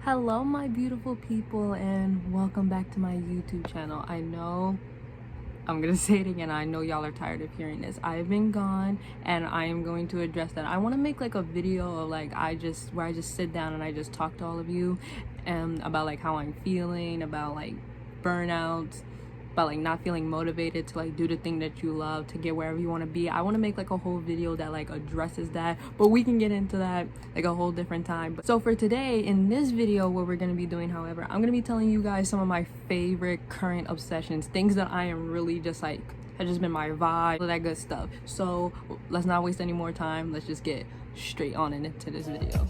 Hello my beautiful people, and welcome back to my YouTube channel. I know I'm gonna say it again, I know y'all are tired of hearing this. I've been gone and I am going to address that. I want to make like a video of like where I just sit down and I just talk to all of you and about like how I'm feeling, about like burnout, about like not feeling motivated to like do the thing that you love, to get wherever you want to be. I want to make like a whole video that like addresses that, but we can get into that like a whole different time. So for today, in this video, what we're going to be doing, however, I'm going to be telling you guys some of my favorite current obsessions, things that I am really just like has just been my vibe, all that good stuff. So let's not waste any more time. Let's just get straight on into this video.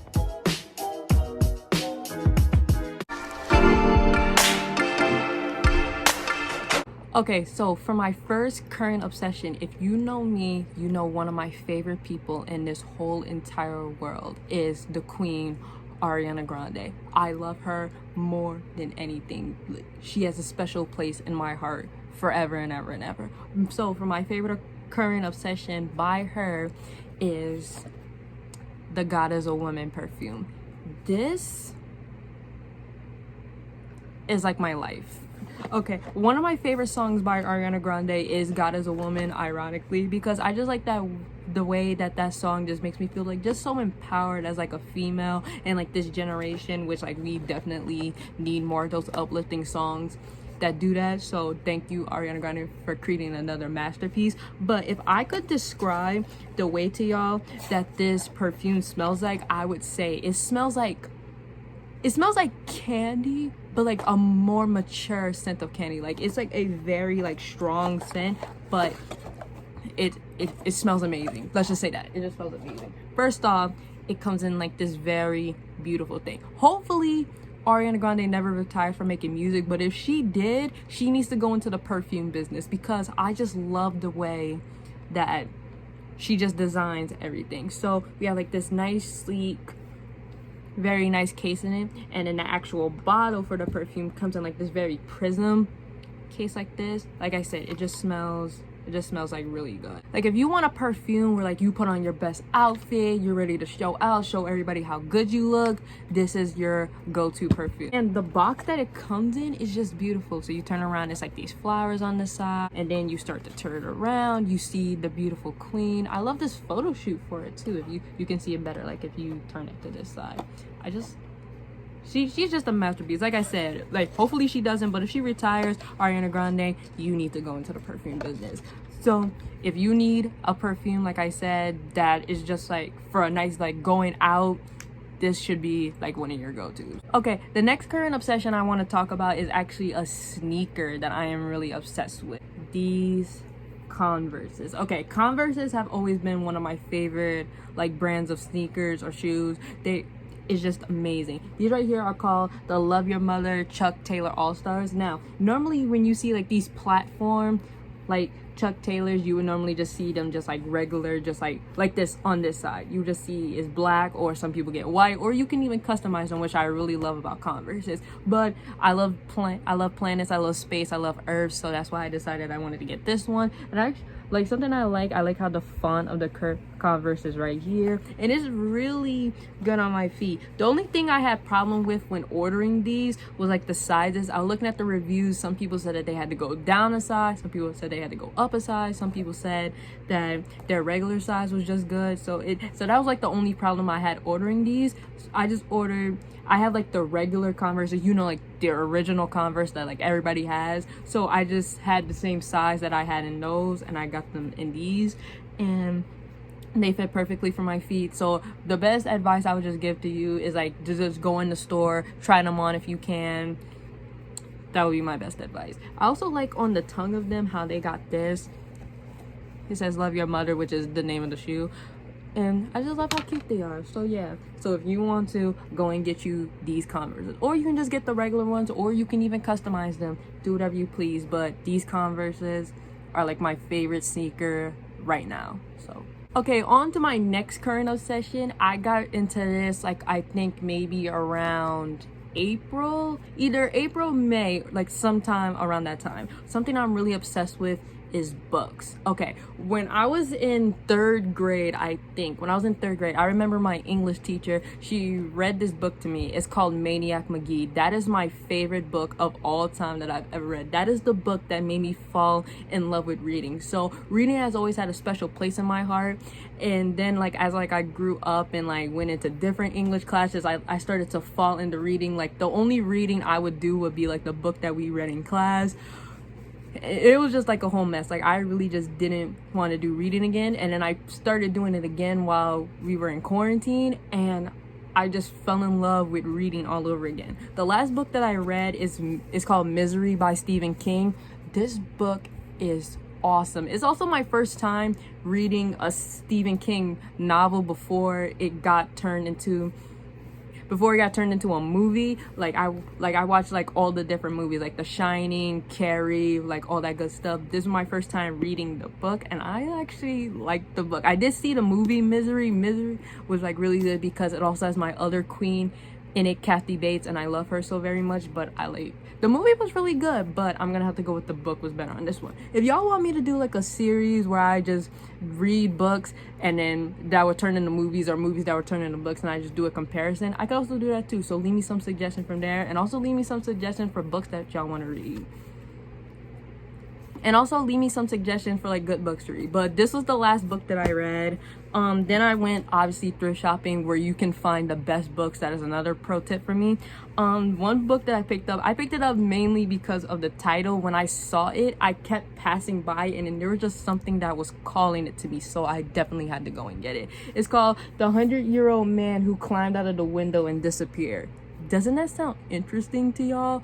Okay, so for my first current obsession, if you know me, you know one of my favorite people in this whole entire world is the queen, Ariana Grande. I love her more than anything. She has a special place in my heart forever and ever and ever. So for my favorite current obsession by her is the God is a Woman perfume. This is like my life. Okay, one of my favorite songs by Ariana Grande is God is a Woman, ironically, because I just like that the way that song just makes me feel like just so empowered as like a female in like this generation, which like we definitely need more of those uplifting songs that do that. So thank you, Ariana Grande, for creating another masterpiece. But if I could describe the way to y'all that this perfume smells like, I would say it smells like candy, but like a more mature scent of candy. Like it's like a very like strong scent, but it smells amazing. Let's just say that it just smells amazing. First off, it comes in like this very beautiful thing. Hopefully Ariana Grande never retires from making music, but if she did, she needs to go into the perfume business, because I just love the way that she just designs everything. So we have like this nice, sleek, very nice case in it, and then the actual bottle for the perfume comes in like this very prism case like this. Like I said, it just smells like really good. Like if you want a perfume where like you put on your best outfit, you're ready to show out, show everybody how good you look, this is your go-to perfume. And the box that it comes in is just beautiful. So you turn around, it's like these flowers on the side, and then you start to turn it around, you see the beautiful queen. I love this photo shoot for it too. If you can see it better, like if you turn it to this side. She's just a masterpiece. Like I said, like hopefully she doesn't, but if she retires, Ariana Grande, you need to go into the perfume business. So if you need a perfume, like I said, that is just like for a nice like going out, this should be like one of your go-tos. Okay, the next current obsession I want to talk about is actually a sneaker that I am really obsessed with. These Converses. Okay, Converses have always been one of my favorite like brands of sneakers or shoes. It's just amazing. These right here are called the Love Your Mother Chuck Taylor All-Stars. Now, normally when you see like these platform like Chuck Taylors, you would normally just see them just like regular, just like this on this side. You just see is black, or some people get white, or you can even customize them, which I really love about Converses. But I love planets, I love space, I love Earth, so that's why I decided I wanted to get this one. And I like something I like how the font of the Converse is right here, and it's really good on my feet. The only thing I had problem with when ordering these was like the sizes. I was looking at the reviews. Some people said that they had to go down a size, some people said they had to go up a size, some people said that their regular size was just good. So that was like the only problem I had ordering these. I have like the regular Converse, you know, like the original Converse that like everybody has. So I just had the same size that I had in those, and I got them in these, and they fit perfectly for my feet. So the best advice I would just give to you is like just go in the store, try them on if you can. That would be my best advice. I also like on the tongue of them how they got this. It says Love Your Mother, which is the name of the shoe. And I just love how cute they are. So yeah, so if you want to, go and get you these Converses, or you can just get the regular ones, or you can even customize them, do whatever you please. But these Converses are like my favorite sneaker right now. So okay, on to my next current obsession. I got into this like I think maybe around April, either April, May, like sometime around that time. Something I'm really obsessed with is books. Okay, when I was in third grade, I remember my English teacher, she read this book to me. It's called Maniac McGee. That is my favorite book of all time that I've ever read. That is the book that made me fall in love with reading. So reading has always had a special place in my heart. And then like as like I grew up and like went into different English classes, I started to fall into reading. Like the only reading I would do would be like the book that we read in class. It was just like a whole mess. Like I really just didn't want to do reading again, and then I started doing it again while we were in quarantine, and I just fell in love with reading all over again. The last book that I read is called Misery by Stephen King. This book is awesome. It's also my first time reading a Stephen King novel before it got turned into a movie. Like I watched like all the different movies, like The Shining, Carrie, like all that good stuff. This is my first time reading the book, and I actually liked the book. I did see the movie Misery. Misery was like really good because it also has my other queen in it, Kathy Bates, and I love her so very much. But the movie was really good, but I'm gonna have to go with the book was better on this one. If y'all want me to do like a series where I just read books and then that would turn into movies, or movies that would turn into books, and I just do a comparison, I could also do that too. So leave me some suggestion from there, and also leave me some suggestion for books that y'all want to read. And also leave me some suggestions for like good books to read. But this was the last book that I read. Then I went obviously thrift shopping, where you can find the best books. That is another pro tip for me. One book that I picked it up mainly because of the title. When I saw it, I kept passing by, and then there was just something that was calling it to me, so I definitely had to go and get it. It's called The 100-Year-Old Man Who Climbed Out of the Window and Disappeared. Doesn't that sound interesting to y'all?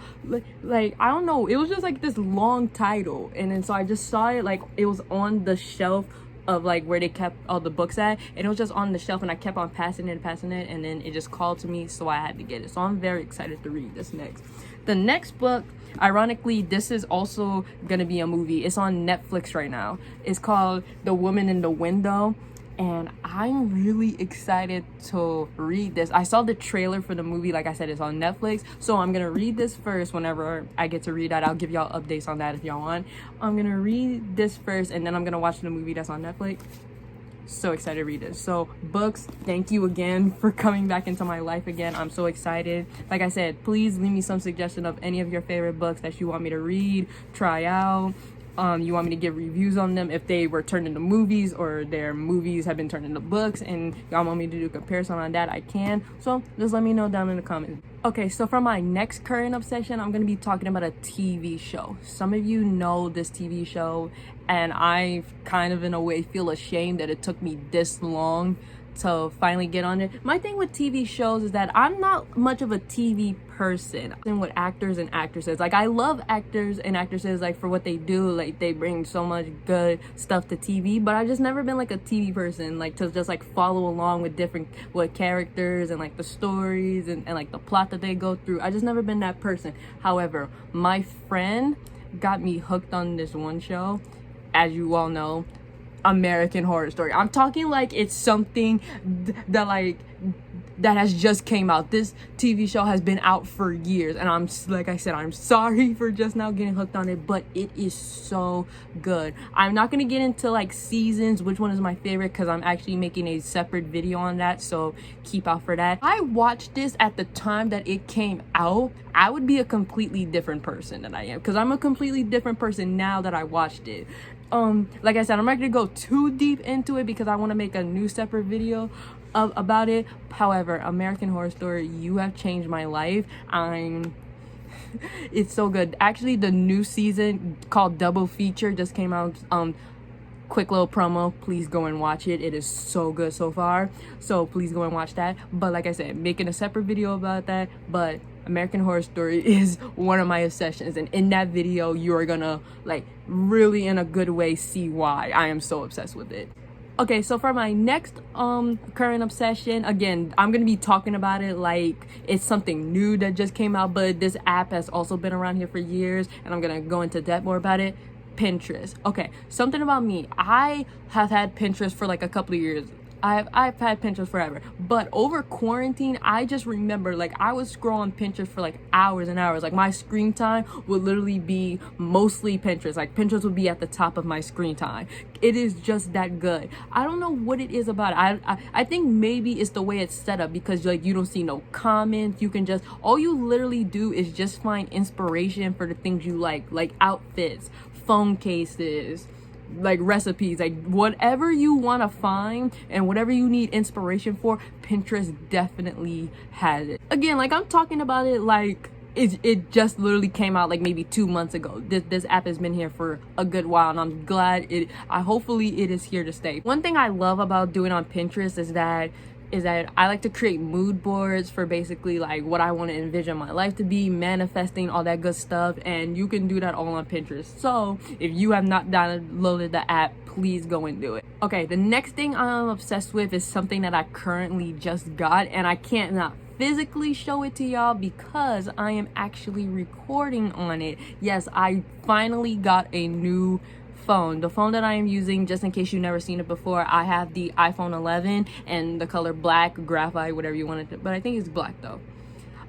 Like I don't know, it was just like this long title, and then so I just saw it, like it was on the shelf of like where they kept all the books at, and it was just on the shelf, and I kept on passing it, and then it just called to me, so I had to get it. So I'm very excited to read this next. The next book, ironically, this is also gonna be a movie. It's on Netflix right now. It's called The Woman in the Window, and I'm really excited to read this. I saw the trailer for the movie. Like I said, it's on Netflix, so I'm gonna read this first. Whenever I get to read that, I'll give y'all updates on that if y'all want. I'm gonna read this first, and then I'm gonna watch the movie that's on Netflix. So excited to read this. So books, thank you again for coming back into my life again. I'm so excited. Like I said, please leave me some suggestion of any of your favorite books that you want me to read, try out. You want me to give reviews on them if they were turned into movies, or their movies have been turned into books, and y'all want me to do a comparison on that, I can. So just let me know down in the comments. Okay, so for my next current obsession, I'm gonna be talking about a TV show. Some of you know this TV show, and I kind of in a way feel ashamed that it took me this long to finally get on it. My thing with TV shows is that I'm not much of a TV person. And with actors and actresses, like I love actors and actresses like for what they do, like they bring so much good stuff to TV, but I've just never been like a TV person, like to just like follow along with characters and like the stories and like the plot that they go through. I just never been that person. However, my friend got me hooked on this one show, as you all know, American Horror Story. I'm talking like it's something that has just came out. This TV show has been out for years, and I'm sorry for just now getting hooked on it, but it is so good. I'm not gonna get into like seasons, which one is my favorite, because I'm actually making a separate video on that, so keep out for that. I watched this at the time that it came out. I would be a completely different person than I am, because I'm a completely different person now that I watched it. Like I said, I'm not gonna go too deep into it because I want to make a new separate video about it. However, American Horror Story, you have changed my life. It's so good. Actually, the new season called Double Feature just came out. Quick little promo, please go and watch it. It is so good so far, so please go and watch that. But like I said, making a separate video about that. But American Horror Story is one of my obsessions, and in that video you are gonna like really in a good way see why I am so obsessed with it. Okay, so for my next current obsession, again, I'm gonna be talking about it like it's something new that just came out, but this app has also been around here for years, and I'm gonna go into depth more about it. Pinterest. Okay, something about me, I have had Pinterest for like a couple of years. I've had Pinterest forever, but over quarantine, I just remember like I would scroll on Pinterest for like hours and hours. Like my screen time would literally be mostly Pinterest. Like Pinterest would be at the top of my screen time. It is just that good. I don't know what it is about it. I think maybe it's the way it's set up, because like you don't see no comments. You can just, all you literally do is just find inspiration for the things you like outfits, phone cases, like recipes, like whatever you want to find and whatever you need inspiration for, Pinterest definitely has it. Again, like I'm talking about it like it just literally came out like maybe 2 months ago. This app has been here for a good while, and I'm glad hopefully it is here to stay. One thing I love about doing on Pinterest is that I like to create mood boards for basically like what I want to envision my life to be, manifesting, all that good stuff, and you can do that all on Pinterest. So if you have not downloaded the app, please go and do it. Okay, the next thing I'm obsessed with is something that I currently just got, and I can't not physically show it to y'all because I am actually recording on it. Yes, I finally got a new phone. The phone that I am using, just in case you've never seen it before, I have the iPhone 11 and the color black, graphite, whatever you want it, but I think it's black though.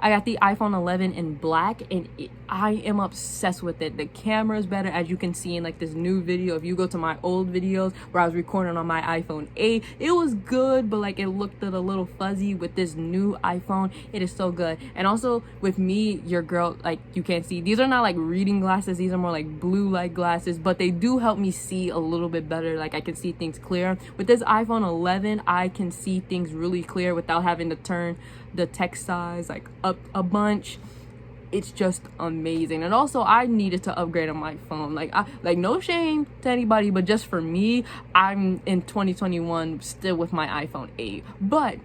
I got the iPhone 11 in black, and I am obsessed with it. The camera is better, as you can see in like this new video. If you go to my old videos where I was recording on my iPhone 8, it was good, but like it looked a little fuzzy. With this new iPhone, it is so good. And also with me, your girl, like you can't see, these are not like reading glasses, these are more like blue light glasses, but they do help me see a little bit better. Like I can see things clear. With this iPhone 11, I can see things really clear without having to turn the text size like up a bunch. It's just amazing. And also I needed to upgrade on my phone. Like no shame to anybody, but just for me, I'm in 2021 still with my iPhone 8, but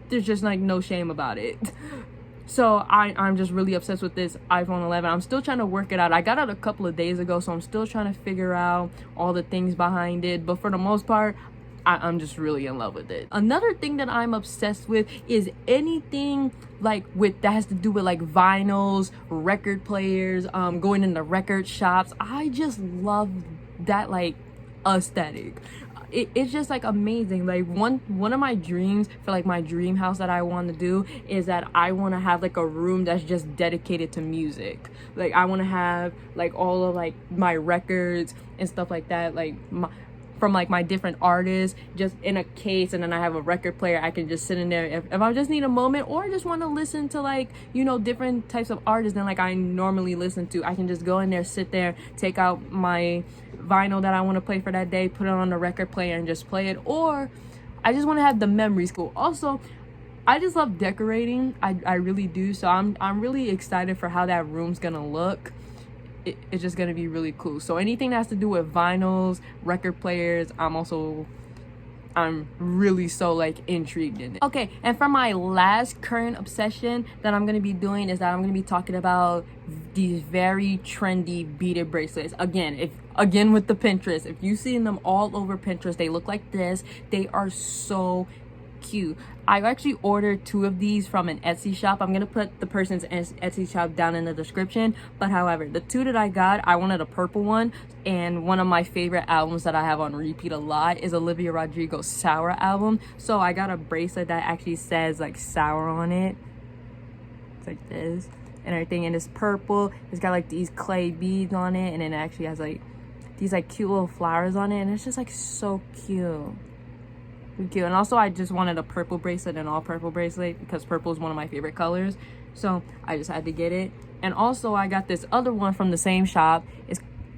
there's just like no shame about it. So I'm just really obsessed with this iPhone 11. I'm still trying to work it out. I got it a couple of days ago, so I'm still trying to figure out all the things behind it, but for the most part, I'm just really in love with it. Another thing that I'm obsessed with is anything like that has to do with like vinyls, record players, going into record shops. I just love that like aesthetic. It's just like amazing. Like one of my dreams for like my dream house that I want to do is that I want to have like a room that's just dedicated to music. Like I want to have like all of like my records and stuff like that, like from like my different artists just in a case, and then I have a record player. I can just sit in there if I just need a moment, or I just want to listen to like, you know, different types of artists than like I normally listen to. I can just go in there, sit there, take out my vinyl that I want to play for that day, put it on the record player and just play it. Or I just want to have the memories cool. Also, I just love decorating. I really do. So I'm really excited for how that room's gonna look. It's just gonna be really cool. So anything that has to do with vinyls, record players, I'm really so like intrigued in it. Okay, and for my last current obsession that I'm gonna be doing is that I'm gonna be talking about these very trendy beaded bracelets. Again with the Pinterest, if you've seen them all over Pinterest, they look like this. They are so cute. I actually ordered 2 of these from an Etsy shop. I'm gonna put the person's Etsy shop down in the description, but however, the 2 that I got, I wanted a purple one, and one of my favorite albums that I have on repeat a lot is Olivia Rodrigo's Sour album. So I got a bracelet that actually says like sour on it. It's like this and everything, and it's purple. It's got like these clay beads on it, and then it actually has like these like cute little flowers on it, and it's just like so cute. Cute. And also I just wanted a purple bracelet, an all purple bracelet, because purple is one of my favorite colors, so I just had to get it. And also I got this other one from the same shop.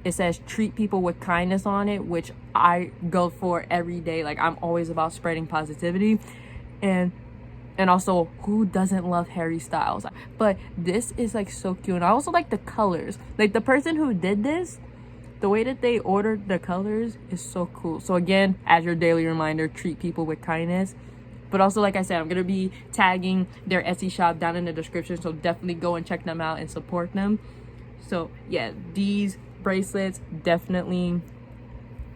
It says treat people with kindness on it, which I go for every day. Like I'm always about spreading positivity, and also who doesn't love Harry Styles? But this is like so cute, and I also like the colors. Like the person who did this, the way that they ordered the colors is so cool. So again, as your daily reminder, treat people with kindness. But also, like I said, I'm gonna be tagging their Etsy shop down in the description, so definitely go and check them out and support them. So yeah, these bracelets definitely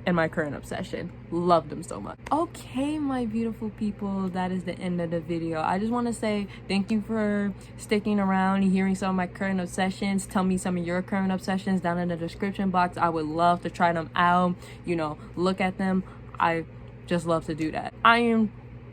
in my current obsession. Love them so much. Okay, my beautiful people, that is the end of the video. I just want to say thank you for sticking around and hearing some of my current obsessions. Tell me some of your current obsessions down in the description box. I would love to try them out, you know, look at them. just love to do that.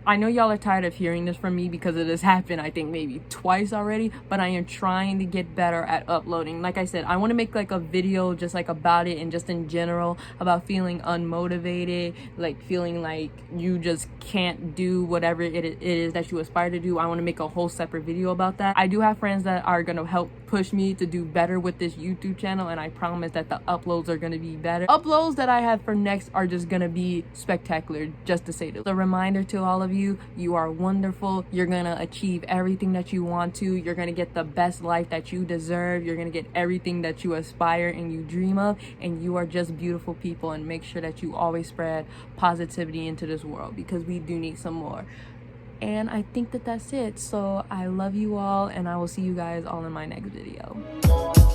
I know y'all are tired of hearing this from me because it has happened, I think maybe twice already, but I am trying to get better at uploading. Like I said, I want to make like a video just like about it and just in general about feeling unmotivated, like feeling like you just can't do whatever it is that you aspire to do. I want to make a whole separate video about that. I do have friends that are going to help push me to do better with this YouTube channel, and I promise that the uploads are going to be better. Uploads that I have for next are just going to be spectacular, just to say this. A reminder to all of you, you are wonderful. You're going to achieve everything that you want to. You're going to get the best life that you deserve. You're going to get everything that you aspire and you dream of, and you are just beautiful people. And make sure that you always spread positivity into this world, because we do need some more. And I think that that's it. So I love you all, and I will see you guys all in my next video.